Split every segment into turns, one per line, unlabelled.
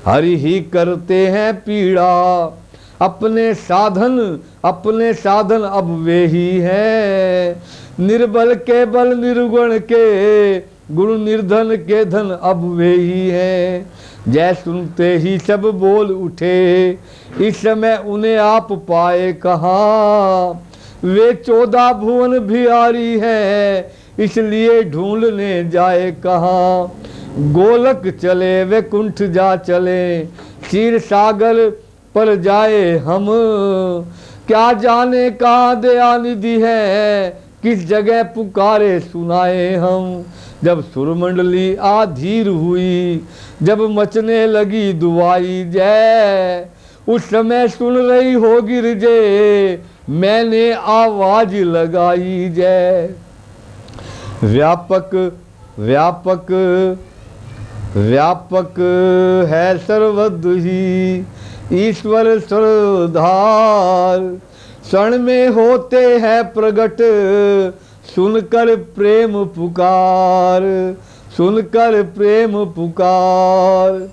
हरि ही करते हैं पीड़ा, अपने साधन अब वे ही हैं। निर्बल के बल निर्गुण के, गुण निर्धन के धन अब वे ही हैं। जय सुनते ही सब बोल उठे, इस समय उन्हें आप पाए कहाँ। वे 14 भुवन बिहारी हैं, इसलिए ढूंढने जाए कहाँ। गोलक चले वे कुंठ जा चले, क्षीर सागर पर जाए हम। क्या जाने कहाँ दयानिधि है, किस जगह पुकारे सुनाए हम। जब सुरमंडली आधीर हुई, जब मचने लगी दुआई जय, उस समय सुन रही हो गिरजे, मैंने आवाज लगाई जय। व्यापक व्यापक व्यापक है सर्वद ही, ईश्वर सर्वधार। क्षण में होते हैं प्रगट, सुनकर प्रेम पुकार, सुनकर प्रेम पुकार।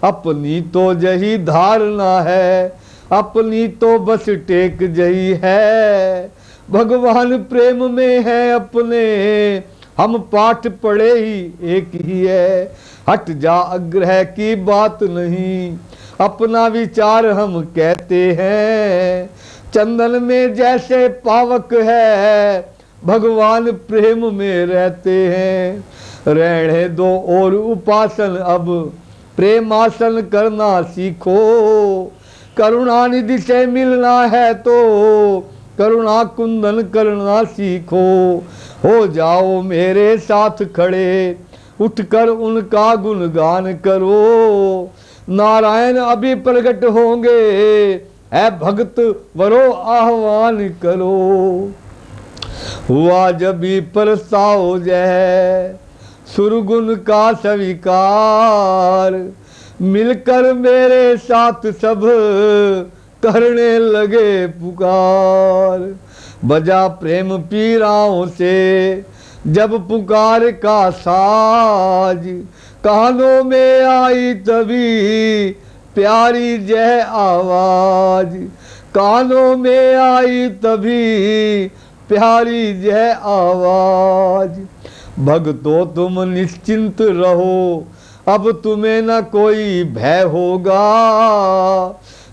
अपनी तो जही धारणा है, अपनी तो बस टेक जही है। भगवान प्रेम में है अपने, हम पाठ पढ़े ही एक ही है। हट जा आग्रह की बात नहीं, अपना विचार हम कहते हैं। चंदन में जैसे पावक है, भगवान प्रेम में रहते हैं। रहने दो और उपासन, अब प्रेमासन करना सीखो। करुणानिधि से मिलना है तो करुणा कुंदन करना सीखो। हो जाओ मेरे साथ खड़े, उठकर उनका गुणगान करो। नारायण अभी प्रकट होंगे, है भक्त वरो आह्वान करो। हुआ जब भी प्रस्ताव जय, सुरगुण का स्वीकार। मिलकर मेरे साथ सब करने लगे पुकार। बजा प्रेम पीराओं से जब पुकार का साज, कानों में आई तभी प्यारी जय आवाज। कानों में आई तभी प्यारी जय आवाज। भक्तों तुम निश्चिंत रहो, अब तुम्हें न कोई भय होगा।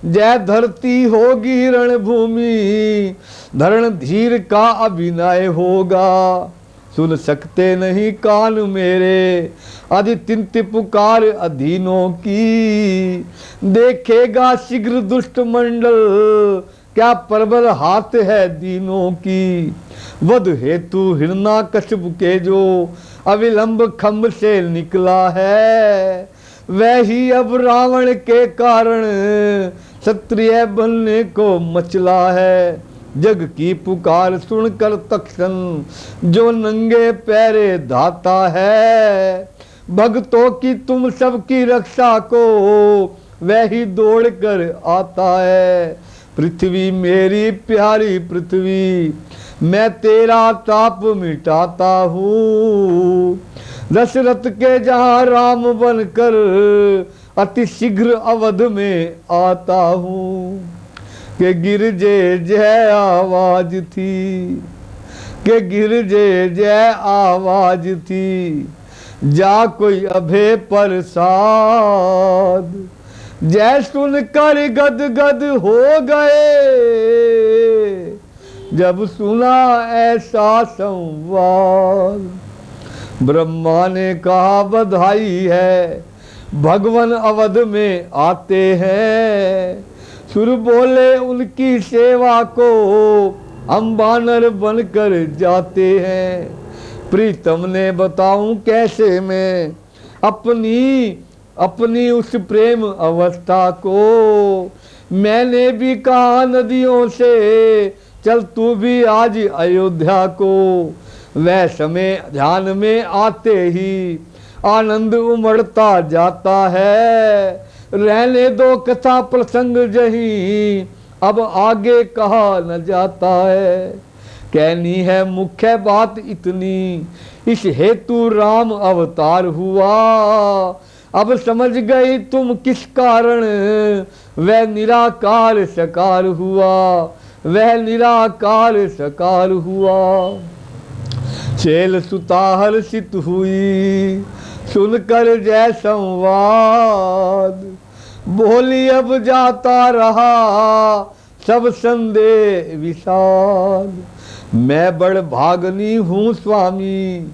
जय धरती होगी रणभूमि, धरण धीर का अभिनय होगा। सुन सकते नहीं कान मेरे, अधितिंत पुकार अधीनों की। देखेगा शीघ्र दुष्ट मंडल, क्या प्रबल हाथ है दीनों की। वध हेतु हिरण्याकश्यप के जो अविलंब खम्भ से निकला है, वही अब रावण के कारण क्षत्रिय बनने को मचला है। जग की पुकार सुनकर तक्षण जो नंगे पैरे धाता है। भक्तों की तुम सबकी रक्षा को वही दौड़ कर आता है। पृथ्वी मेरी प्यारी पृथ्वी, मैं तेरा ताप मिटाता हूँ। दशरथ के जहाँ राम बनकर अति शीघ्र अवध में आता हूँ। के गिरजे जय आवाज थी, के गिरजे जय आवाज थी। जा कोई अभे प्रसाद, जय सुनकर गद गद हो गए। जब सुना ऐसा संवाद, ब्रह्मा ने कहा बधाई है, भगवान अवध में आते हैं। सुर बोले उनकी सेवा को हम बानर बनकर जाते हैं। प्रीतम ने बताऊं कैसे मैं अपनी उस प्रेम अवस्था को। मैंने भी कहा नदियों से चल तू भी आज अयोध्या को। वह समय ध्यान में आते ही आनंद उमड़ता जाता है। रहने दो कथा प्रसंग जही, अब आगे कहा न जाता है। कहनी है मुख्य बात इतनी, इस हेतु राम अवतार हुआ। अब समझ गई तुम किस कारण वह निराकार सकार हुआ, वह निराकार सकार हुआ। चेल सुता हर्षित हुई सुनकर जय संवाद, बोली अब जाता रहा सब संदेह विषाद। मैं बड़ भागनी हूँ स्वामी,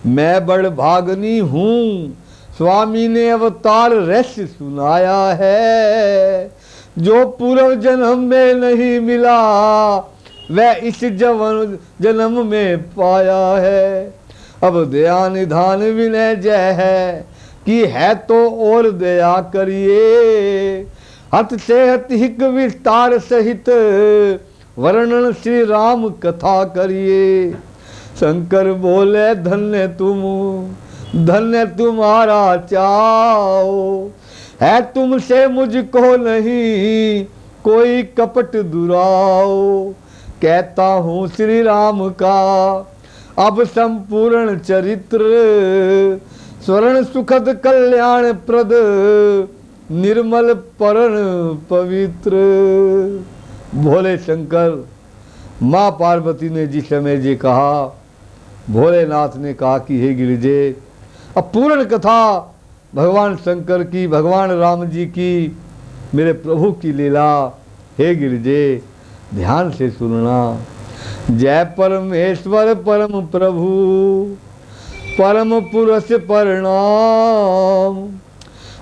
मैं बड़ भागनी हूँ, स्वामी ने अवतार रहस्य सुनाया है। जो पूर्व जन्म में नहीं मिला वह इस जन्म में पाया है। अब दया निधान विनय जय है कि है तो और दया करिए। हत से हिक विस्तार सहित वर्णन श्री राम कथा करिए। शंकर बोले धन्य तुम, धन्य तुम्हारा चाओ, है तुमसे मुझको नहीं कोई कपट दुराओ। कहता हूँ श्री राम का अब संपूर्ण चरित्र, स्वर्ण सुखद कल्याण प्रद निर्मल परन पवित्र। भोले शंकर, माँ पार्वती ने जिस समय जे कहा, भोलेनाथ ने कहा कि हे गिरिजे, अब पूर्ण कथा भगवान शंकर की, भगवान राम जी की, मेरे प्रभु की लीला, हे गिरिजे ध्यान से सुनना। जय परमेश्वर परम प्रभु परम पुरुष प्रणाम,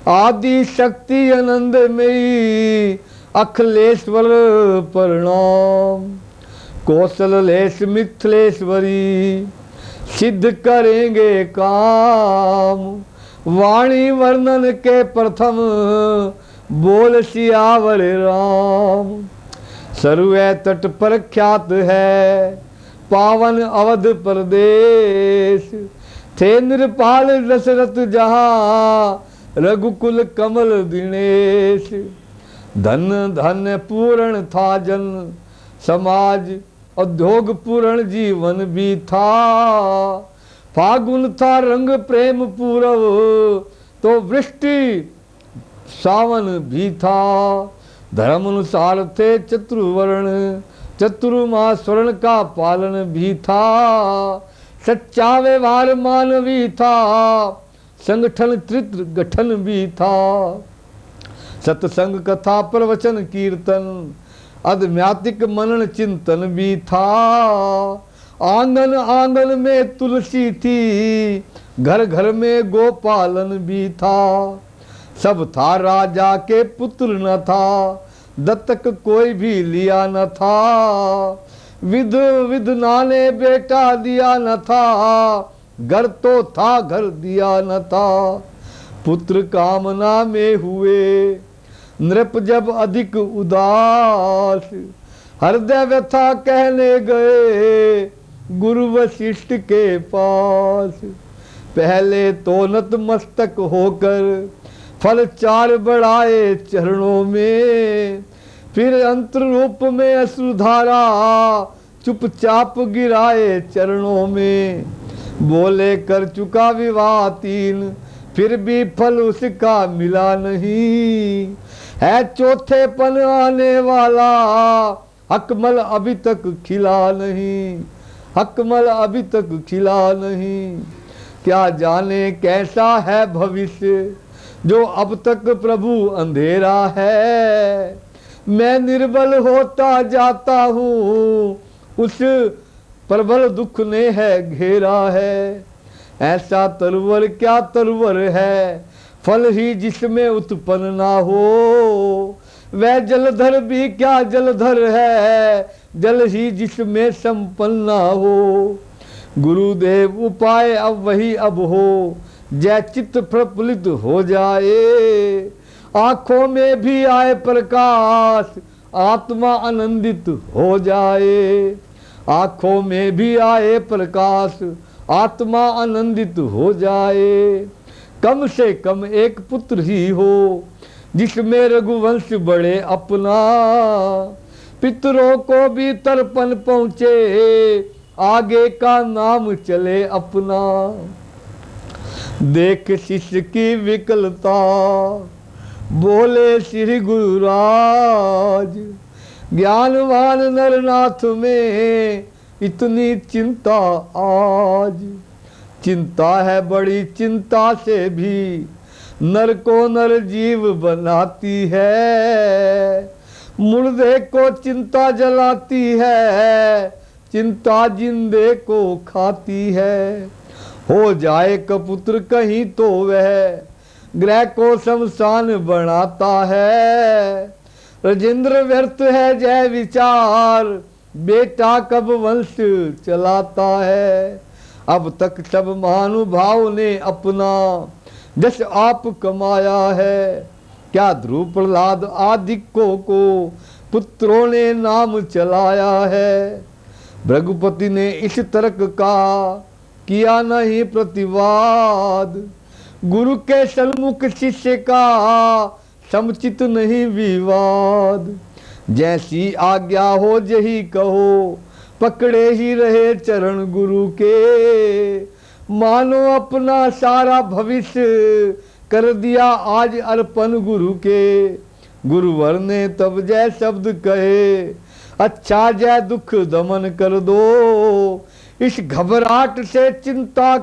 आदि शक्ति आनंदमयी अखिलेश्वर प्रणाम। कौशलेश मिथिलेश्वरी सिद्ध करेंगे काम, वाणी वर्णन के प्रथम बोल सियावर राम। सर्वे तट पर ख्यात है पावन अवध प्रदेश, थे नृपाल दशरथ जहाँ रघुकुल कमल दिनेश। धन धन पूर्ण था जन समाज, उद्योग पूर्ण जीवन भी था। फागुन था रंग प्रेम पूरव, तो वृष्टि सावन भी था। धर्म अनुसार थे चतुर्वर्ण, चतुर्मा स्वर्ण का पालन भी था। सच्चा व्यवहार मानवी था, संगठन त्रित्र गठन भी था। सत्संग कथा प्रवचन कीर्तन अध्यात्मिक मनन चिंतन भी था। आंगन आंगन में तुलसी थी, घर घर में गोपालन भी था। सब था राजा के पुत्र न था, दत्तक कोई भी लिया न था। विध विधना ने बेटा दिया न था, घर तो था घर दिया न था। पुत्र कामना में हुए नृप जब अधिक उदास, हृदय व्यथा कहने गए गुरु वशिष्ठ के पास। पहले तो नतमस्तक होकर फल चार बढ़ाए चरणों में, फिर अंतर रूप में अश्रुधारा चुपचाप गिराए चरणों में। बोले कर चुका विवाह 3, फिर भी फल उसका मिला नहीं। है चौथे पन आने वाला, अकमल अभी तक खिला नहीं, अकमल अभी तक खिला नहीं। क्या जाने कैसा है भविष्य, जो अब तक प्रभु अंधेरा है। मैं निर्बल होता जाता हूँ, उस प्रबल दुख ने है घेरा है। ऐसा तरवर क्या तरवर है, फल ही जिसमें उत्पन्न ना हो। वह जलधर भी क्या जलधर है, जल ही जिसमें संपन्न ना हो। गुरुदेव उपाय अब वही अब हो, जय चित्त प्रफुल्लित हो जाए। आंखों में भी आए प्रकाश, आत्मा आनंदित हो जाए। आंखों में भी आए प्रकाश, आत्मा आनंदित हो जाए। कम से कम एक पुत्र ही हो, जिसमें रघुवंश बढ़े अपना। पितरों को भी तर्पण पहुँचे, आगे का नाम चले अपना। देख शिष्य की विकलता, बोले श्री गुरुराज, ज्ञानवान नरनाथ में इतनी चिंता आज। चिंता है बड़ी, चिंता से भी नर को नर जीव बनाती है। मुर्दे को चिंता जलाती है, चिंता जिंदे को खाती है। हो जाए कपुत्र कहीं तो वह ग्रह को शमशान बनाता है। राजेंद्र व्यर्थ है जय विचार, बेटा कब वंश चलाता है। अब तक सब महानुभाव ने अपना जस आप कमाया है। क्या ध्रुव प्रहलाद आदिकों को पुत्रों ने नाम चलाया है। भृगुपति ने इस तर्क का किया नहीं प्रतिवाद, गुरु के सन्मुख शिष्य का समुचित नहीं विवाद। जैसी आज्ञा हो जही कहो, पकड़े ही रहे चरण गुरु के। मानो अपना सारा भविष्य कर दिया आज अर्पण गुरु के। गुरुवर ने तब जय शब्द कहे, अच्छा जय दुख दमन कर दो। इस घबराहट से चिंता